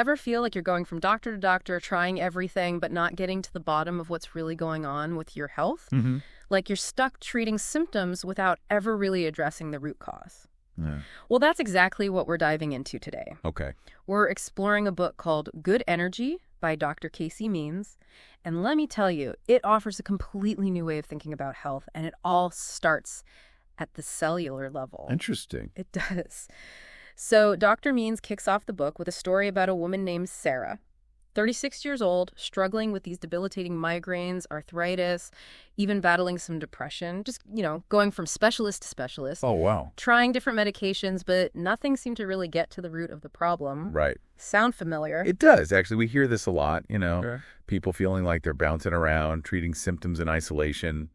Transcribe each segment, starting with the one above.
Ever feel like you're going from doctor to doctor, trying everything, but not getting to the bottom of what's really going on with your health? Mm-hmm. Like you're stuck treating symptoms without ever really addressing the root cause. Yeah. Well, that's exactly what we're diving into today. Okay. We're exploring a book called Good Energy by Dr. Casey Means. And let me tell you, it offers a completely new way of thinking about health, and it all starts at the cellular level. Interesting. It does. So Dr. Means kicks off the book with a story about a woman named Sarah, 36 years old, struggling with these debilitating migraines, arthritis, even battling some depression, just, going from specialist to specialist. Oh, wow. Trying different medications, but nothing seemed to really get to the root of the problem. Right. Sound familiar? It does, actually. We hear this a lot, Sure. People feeling like they're bouncing around, treating symptoms in isolation,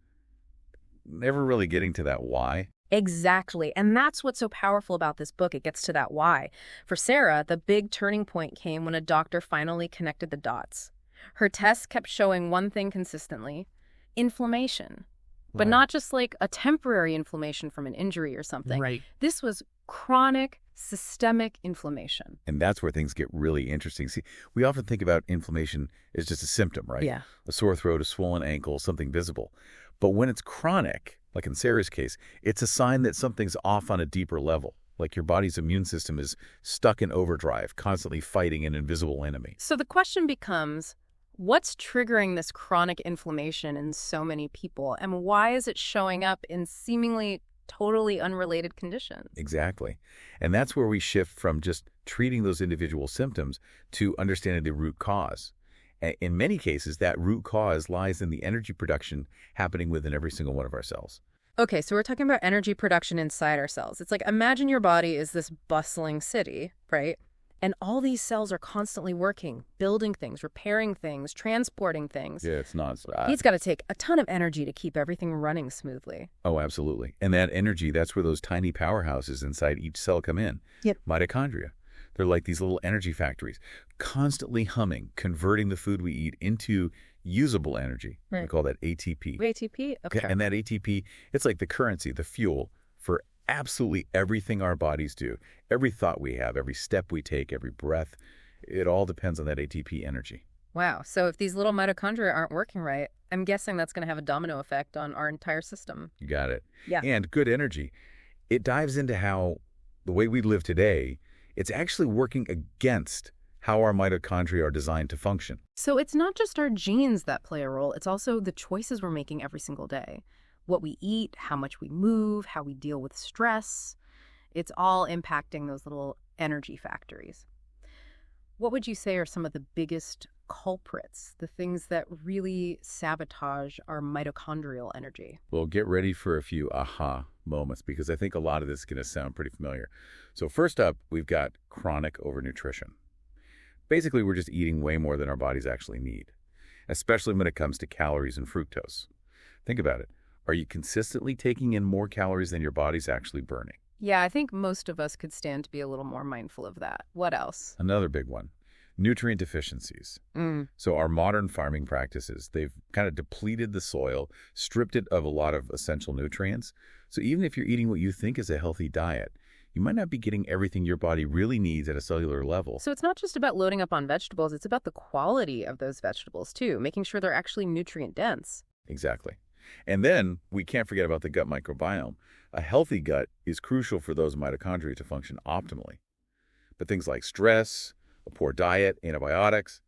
never really getting to that why. Exactly. And that's what's so powerful about this book. It gets to that why. For Sarah, the big turning point came when a doctor finally connected the dots. Her tests kept showing one thing consistently: inflammation. But Right. not just like a temporary inflammation from an injury or something. Right. This was chronic, systemic inflammation. And that's where things get really interesting. See, we often think about inflammation as just a symptom, right? Yeah. A sore throat, a swollen ankle, something visible. But when it's chronic, like in Sarah's case, it's a sign that something's off on a deeper level, like your body's immune system is stuck in overdrive, constantly fighting an invisible enemy. So the question becomes, what's triggering this chronic inflammation in so many people, and why is it showing up in seemingly totally unrelated conditions? Exactly. And that's where we shift from just treating those individual symptoms to understanding the root cause. In many cases, that root cause lies in the energy production happening within every single one of our cells. Okay, so we're talking about energy production inside our cells. It's like, imagine your body is this bustling city, right? And all these cells are constantly working, building things, repairing things, transporting things. Yeah, it's nonstop. It's got to take a ton of energy to keep everything running smoothly. Oh, absolutely. And that energy, that's where those tiny powerhouses inside each cell come in. Yep. Mitochondria. They're like these little energy factories, constantly humming, converting the food we eat into usable energy. Right. We call that ATP. ATP? Okay. And that ATP, it's like the currency, the fuel for absolutely everything our bodies do. Every thought we have, every step we take, every breath, it all depends on that ATP energy. Wow. So if these little mitochondria aren't working right, I'm guessing that's going to have a domino effect on our entire system. You got it. Yeah. And good energy, it dives into how the way we live today, it's actually working against how our mitochondria are designed to function. So it's not just our genes that play a role, it's also the choices we're making every single day. What we eat, how much we move, how we deal with stress. It's all impacting those little energy factories. What would you say are some of the biggest culprits, the things that really sabotage our mitochondrial energy? Well, get ready for a few aha moments, because I think a lot of this is going to sound pretty familiar. So first up, we've got chronic overnutrition. Basically, we're just eating way more than our bodies actually need, especially when it comes to calories and fructose. Think about it. Are you consistently taking in more calories than your body's actually burning? Yeah, I think most of us could stand to be a little more mindful of that. What else? Another big one, nutrient deficiencies. So our modern farming practices, they've kind of depleted the soil, stripped it of a lot of essential nutrients. So even if you're eating what you think is a healthy diet, you might not be getting everything your body really needs at a cellular level. So it's not just about loading up on vegetables, it's about the quality of those vegetables too, making sure they're actually nutrient dense. Exactly. And then we can't forget about the gut microbiome. A healthy gut is crucial for those mitochondria to function optimally. But things like stress, a poor diet, antibiotics,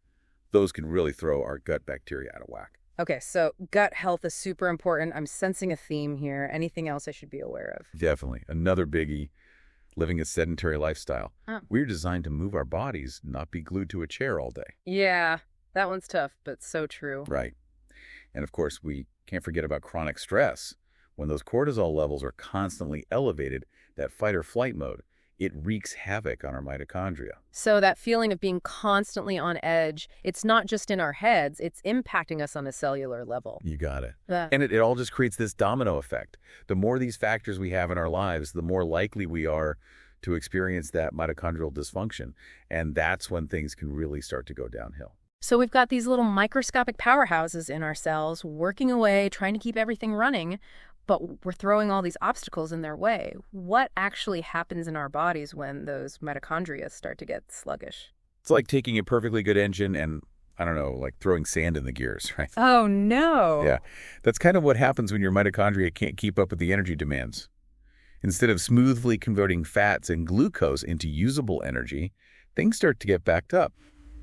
those can really throw our gut bacteria out of whack. Okay, so gut health is super important. I'm sensing a theme here. Anything else I should be aware of? Definitely. Another biggie, living a sedentary lifestyle. Oh. We're designed to move our bodies, not be glued to a chair all day. Yeah, that one's tough, but so true. Right. And of course, we can't forget about chronic stress. When those cortisol levels are constantly elevated, that fight or flight mode, it wreaks havoc on our mitochondria. So that feeling of being constantly on edge, it's not just in our heads, it's impacting us on a cellular level. You got it. Uh. And it all just creates this domino effect. The more these factors we have in our lives, the more likely we are to experience that mitochondrial dysfunction. And that's when things can really start to go downhill. So we've got these little microscopic powerhouses in our cells working away, trying to keep everything running, but we're throwing all these obstacles in their way. What actually happens in our bodies when those mitochondria start to get sluggish? It's like taking a perfectly good engine and, I don't know, like throwing sand in the gears, right? Oh, no. Yeah, that's kind of what happens when your mitochondria can't keep up with the energy demands. Instead of smoothly converting fats and glucose into usable energy, things start to get backed up.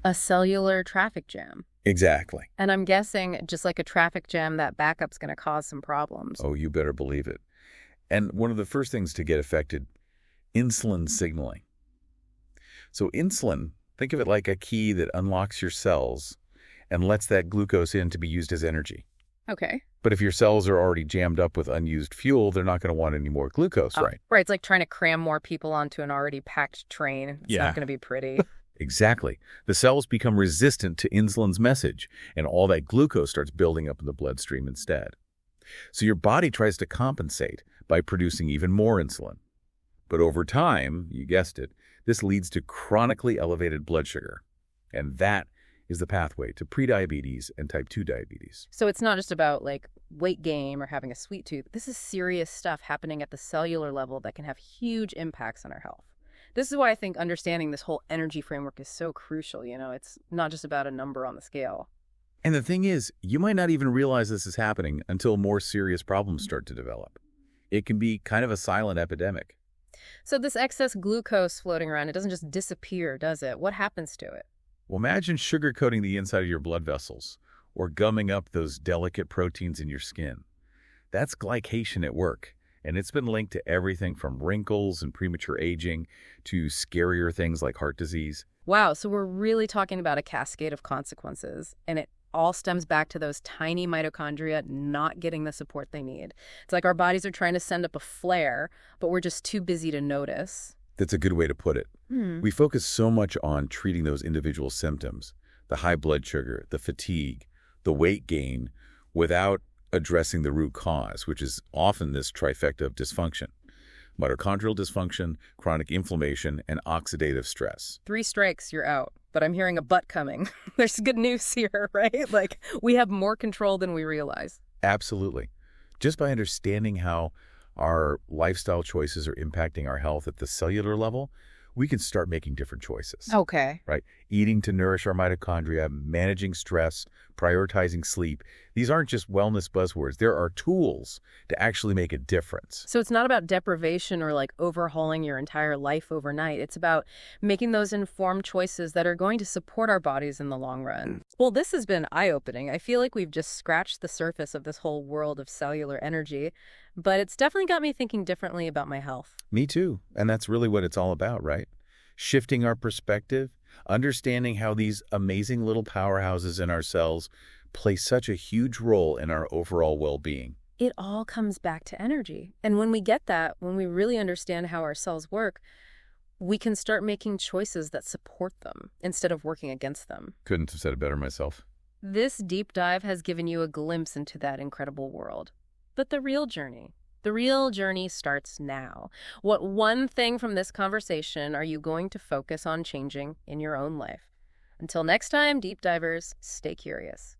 A cellular traffic jam. Exactly. And I'm guessing, just like a traffic jam, that backup's going to cause some problems. Oh, you better believe it. And one of the first things to get affected, insulin signaling. So insulin, think of it like a key that unlocks your cells and lets that glucose in to be used as energy. Okay. But if your cells are already jammed up with unused fuel, they're not going to want any more glucose, right? Right. It's like trying to cram more people onto an already packed train. It's not going to be pretty. Exactly. The cells become resistant to insulin's message, and all that glucose starts building up in the bloodstream instead. So your body tries to compensate by producing even more insulin. But over time, you guessed it, this leads to chronically elevated blood sugar. And that is the pathway to prediabetes and type 2 diabetes. So it's not just about like weight gain or having a sweet tooth. This is serious stuff happening at the cellular level that can have huge impacts on our health. This is why I think understanding this whole energy framework is so crucial. It's not just about a number on the scale. And the thing is, you might not even realize this is happening until more serious problems start to develop. It can be kind of a silent epidemic. So this excess glucose floating around, it doesn't just disappear, does it? What happens to it? Well, imagine sugarcoating the inside of your blood vessels or gumming up those delicate proteins in your skin. That's glycation at work, and it's been linked to everything from wrinkles and premature aging to scarier things like heart disease. Wow, so we're really talking about a cascade of consequences, and it all stems back to those tiny mitochondria not getting the support they need. It's like our bodies are trying to send up a flare, but we're just too busy to notice. That's a good way to put it. We focus so much on treating those individual symptoms, the high blood sugar, the fatigue, the weight gain, without addressing the root cause, which is often this trifecta of dysfunction. Mitochondrial dysfunction, chronic inflammation, and oxidative stress. 3 strikes, you're out. But I'm hearing a but coming. There's good news here, right? Like, we have more control than we realize. Absolutely. Just by understanding how our lifestyle choices are impacting our health at the cellular level, we can start making different choices. Okay. Right? Eating to nourish our mitochondria, managing stress, prioritizing sleep. These aren't just wellness buzzwords. There are tools to actually make a difference. So it's not about deprivation or like overhauling your entire life overnight. It's about making those informed choices that are going to support our bodies in the long run. Well, this has been eye-opening. I feel like we've just scratched the surface of this whole world of cellular energy, but it's definitely got me thinking differently about my health. Me too. And that's really what it's all about, right? Shifting our perspective, understanding how these amazing little powerhouses in our cells play such a huge role in our overall well-being. It all comes back to energy. And when we get that, when we really understand how our cells work, we can start making choices that support them instead of working against them. Couldn't have said it better myself. This deep dive has given you a glimpse into that incredible world. But the real journey starts now. What one thing from this conversation are you going to focus on changing in your own life? Until next time, deep divers, stay curious.